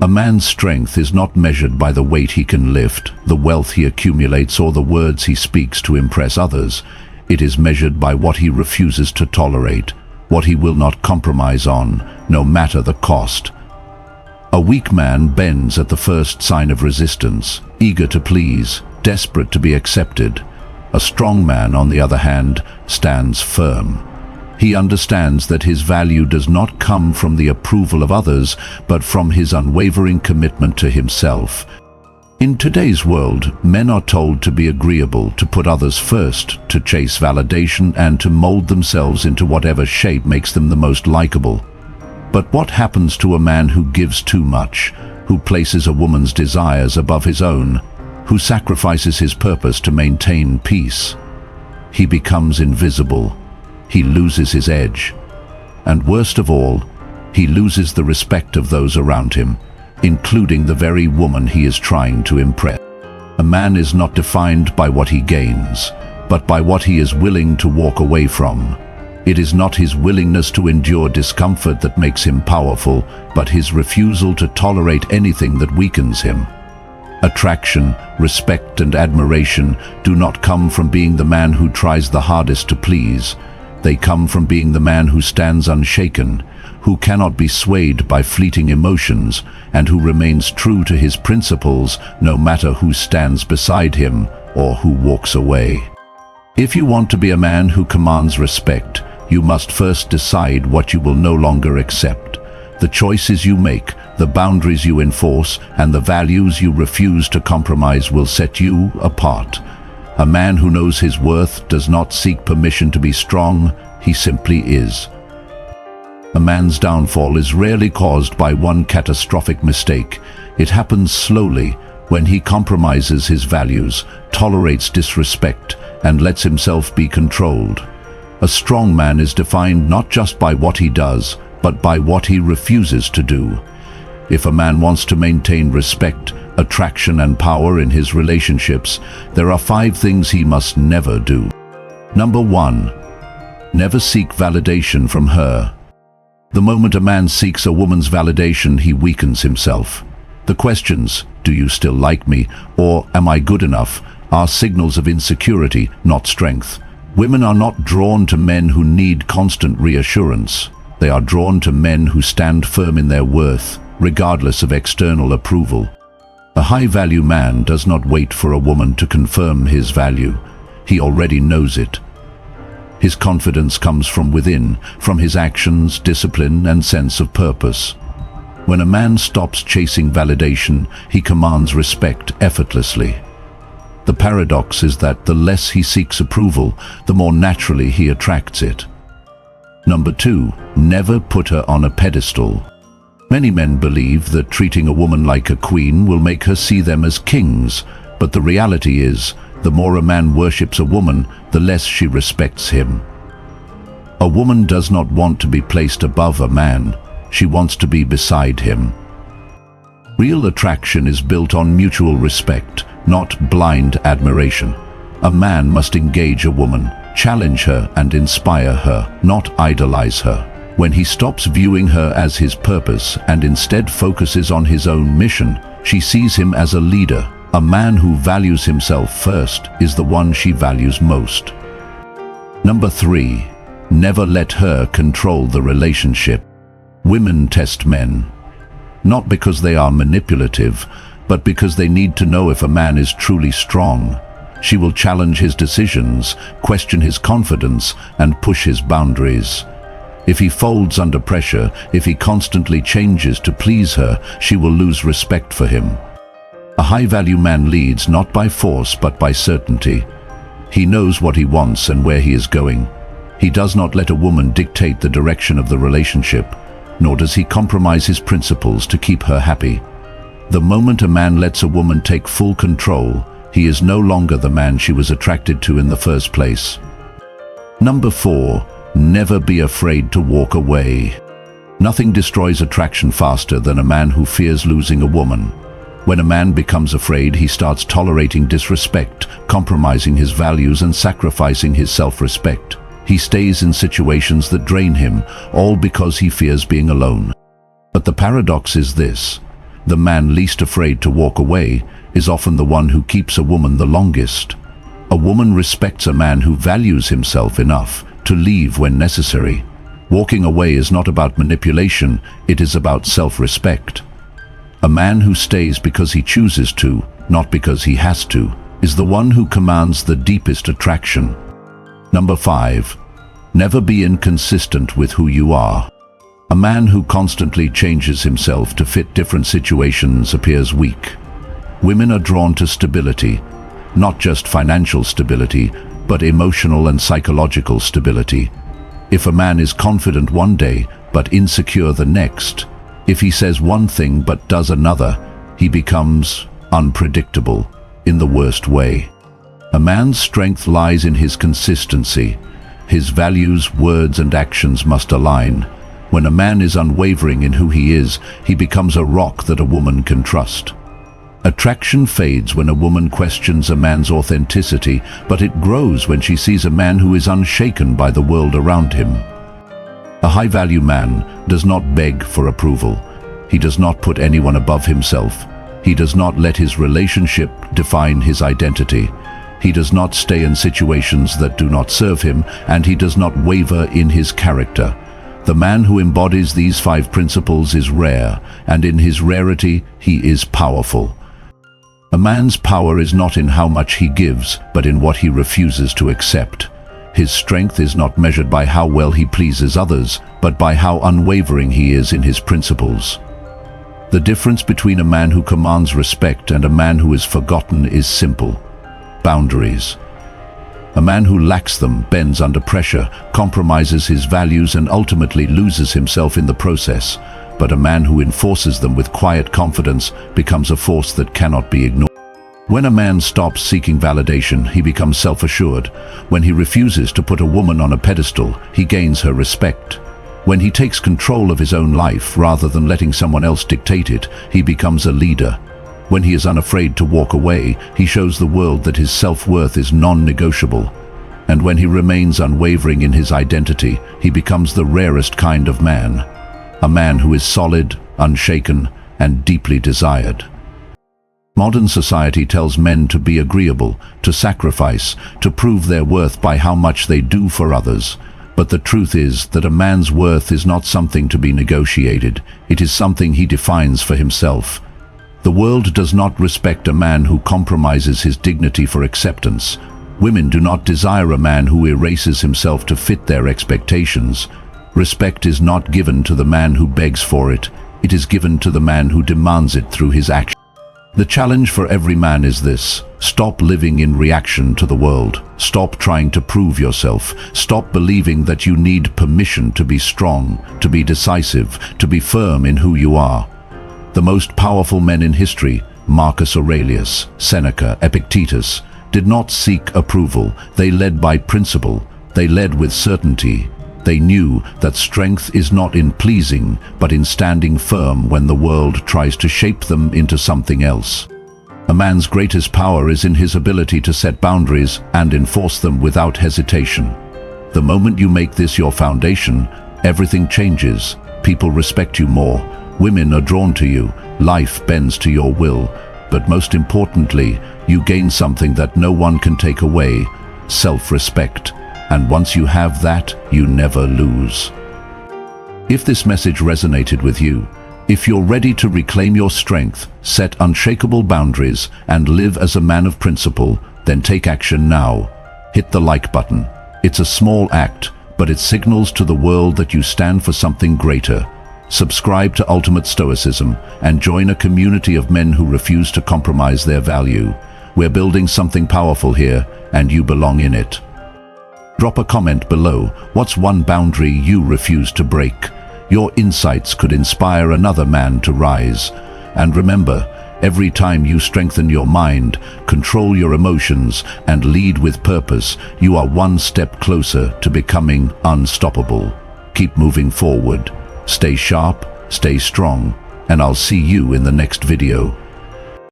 A man's strength is not measured by the weight he can lift, the wealth he accumulates, or the words he speaks to impress others. It is measured by what he refuses to tolerate, what he will not compromise on, no matter the cost. A weak man bends at the first sign of resistance, eager to please, desperate to be accepted. A strong man, on the other hand, stands firm. He understands that his value does not come from the approval of others, but from his unwavering commitment to himself. In today's world, men are told to be agreeable, to put others first, to chase validation, and to mold themselves into whatever shape makes them the most likable. But what happens to a man who gives too much, who places a woman's desires above his own, who sacrifices his purpose to maintain peace? He becomes invisible. He loses his edge. And worst of all, he loses the respect of those around him, including the very woman he is trying to impress. A man is not defined by what he gains, but by what he is willing to walk away from. It is not his willingness to endure discomfort that makes him powerful, but his refusal to tolerate anything that weakens him. Attraction, respect, and admiration do not come from being the man who tries the hardest to please. They come from being the man who stands unshaken, who cannot be swayed by fleeting emotions, and who remains true to his principles no matter who stands beside him or who walks away. If you want to be a man who commands respect, you must first decide what you will no longer accept. The choices you make, the boundaries you enforce, and the values you refuse to compromise will set you apart. A man who knows his worth does not seek permission to be strong, he simply is. A man's downfall is rarely caused by one catastrophic mistake. It happens slowly, when he compromises his values, tolerates disrespect, and lets himself be controlled. A strong man is defined not just by what he does, but by what he refuses to do. If a man wants to maintain respect, attraction, and power in his relationships, there are 5 things he must never do. Number 1. Never seek validation from her. The moment a man seeks a woman's validation, he weakens himself. The questions, "Do you still like me?" or "Am I good enough?" are signals of insecurity, not strength. Women are not drawn to men who need constant reassurance. They are drawn to men who stand firm in their worth, regardless of external approval. A high-value man does not wait for a woman to confirm his value. He already knows it. His confidence comes from within, from his actions, discipline, and sense of purpose. When a man stops chasing validation, he commands respect effortlessly. The paradox is that the less he seeks approval, the more naturally he attracts it. Number 2, never put her on a pedestal. Many men believe that treating a woman like a queen will make her see them as kings, but the reality is, the more a man worships a woman, the less she respects him. A woman does not want to be placed above a man, she wants to be beside him. Real attraction is built on mutual respect, not blind admiration. A man must engage a woman, challenge her and inspire her, not idolize her. When he stops viewing her as his purpose and instead focuses on his own mission, she sees him as a leader. A man who values himself first is the one she values most. Number 3, never let her control the relationship. Women test men, not because they are manipulative, but because they need to know if a man is truly strong. She will challenge his decisions, question his confidence, and push his boundaries. If he folds under pressure, if he constantly changes to please her, she will lose respect for him. A high-value man leads not by force but by certainty. He knows what he wants and where he is going. He does not let a woman dictate the direction of the relationship, nor does he compromise his principles to keep her happy. The moment a man lets a woman take full control, he is no longer the man she was attracted to in the first place. Number 4, never be afraid to walk away. Nothing destroys attraction faster than a man who fears losing a woman. When a man becomes afraid, he starts tolerating disrespect, compromising his values and sacrificing his self-respect. He stays in situations that drain him, all because he fears being alone. But the paradox is this: the man least afraid to walk away is often the one who keeps a woman the longest. A woman respects a man who values himself enough to leave when necessary. Walking away is not about manipulation, it is about self-respect. A man who stays because he chooses to, not because he has to, is the one who commands the deepest attraction. Number 5. Never be inconsistent with who you are. A man who constantly changes himself to fit different situations appears weak. Women are drawn to stability, not just financial stability, but emotional and psychological stability. If a man is confident one day, but insecure the next, if he says one thing but does another, he becomes unpredictable in the worst way. A man's strength lies in his consistency. His values, words, and actions must align. When a man is unwavering in who he is, he becomes a rock that a woman can trust. Attraction fades when a woman questions a man's authenticity, but it grows when she sees a man who is unshaken by the world around him. A high-value man does not beg for approval. He does not put anyone above himself. He does not let his relationship define his identity. He does not stay in situations that do not serve him, and he does not waver in his character. The man who embodies these 5 principles is rare, and in his rarity, he is powerful. A man's power is not in how much he gives, but in what he refuses to accept. His strength is not measured by how well he pleases others, but by how unwavering he is in his principles. The difference between a man who commands respect and a man who is forgotten is simple: boundaries. A man who lacks them bends under pressure, compromises his values, and ultimately loses himself in the process. But a man who enforces them with quiet confidence becomes a force that cannot be ignored. When a man stops seeking validation, he becomes self-assured. When he refuses to put a woman on a pedestal, he gains her respect. When he takes control of his own life rather than letting someone else dictate it, he becomes a leader. When he is unafraid to walk away, he shows the world that his self-worth is non-negotiable. And when he remains unwavering in his identity, he becomes the rarest kind of man. A man who is solid, unshaken, and deeply desired. Modern society tells men to be agreeable, to sacrifice, to prove their worth by how much they do for others. But the truth is that a man's worth is not something to be negotiated. It is something he defines for himself. The world does not respect a man who compromises his dignity for acceptance. Women do not desire a man who erases himself to fit their expectations. Respect is not given to the man who begs for it. It is given to the man who demands it through his action. The challenge for every man is this: stop living in reaction to the world. Stop trying to prove yourself. Stop believing that you need permission to be strong, to be decisive, to be firm in who you are. The most powerful men in history, Marcus Aurelius, Seneca, Epictetus, did not seek approval. They led by principle. They led with certainty. They knew that strength is not in pleasing, but in standing firm when the world tries to shape them into something else. A man's greatest power is in his ability to set boundaries and enforce them without hesitation. The moment you make this your foundation, everything changes. People respect you more. Women are drawn to you. Life bends to your will. But most importantly, you gain something that no one can take away: self-respect. And once you have that, you never lose. If this message resonated with you, if you're ready to reclaim your strength, set unshakable boundaries, and live as a man of principle, then take action now. Hit the like button. It's a small act, but it signals to the world that you stand for something greater. Subscribe to Ultimate Stoicism and join a community of men who refuse to compromise their value. We're building something powerful here, and you belong in it. Drop a comment below. What's one boundary you refuse to break? Your insights could inspire another man to rise. And remember, every time you strengthen your mind, control your emotions, and lead with purpose, you are one step closer to becoming unstoppable. Keep moving forward. Stay sharp, stay strong, and I'll see you in the next video.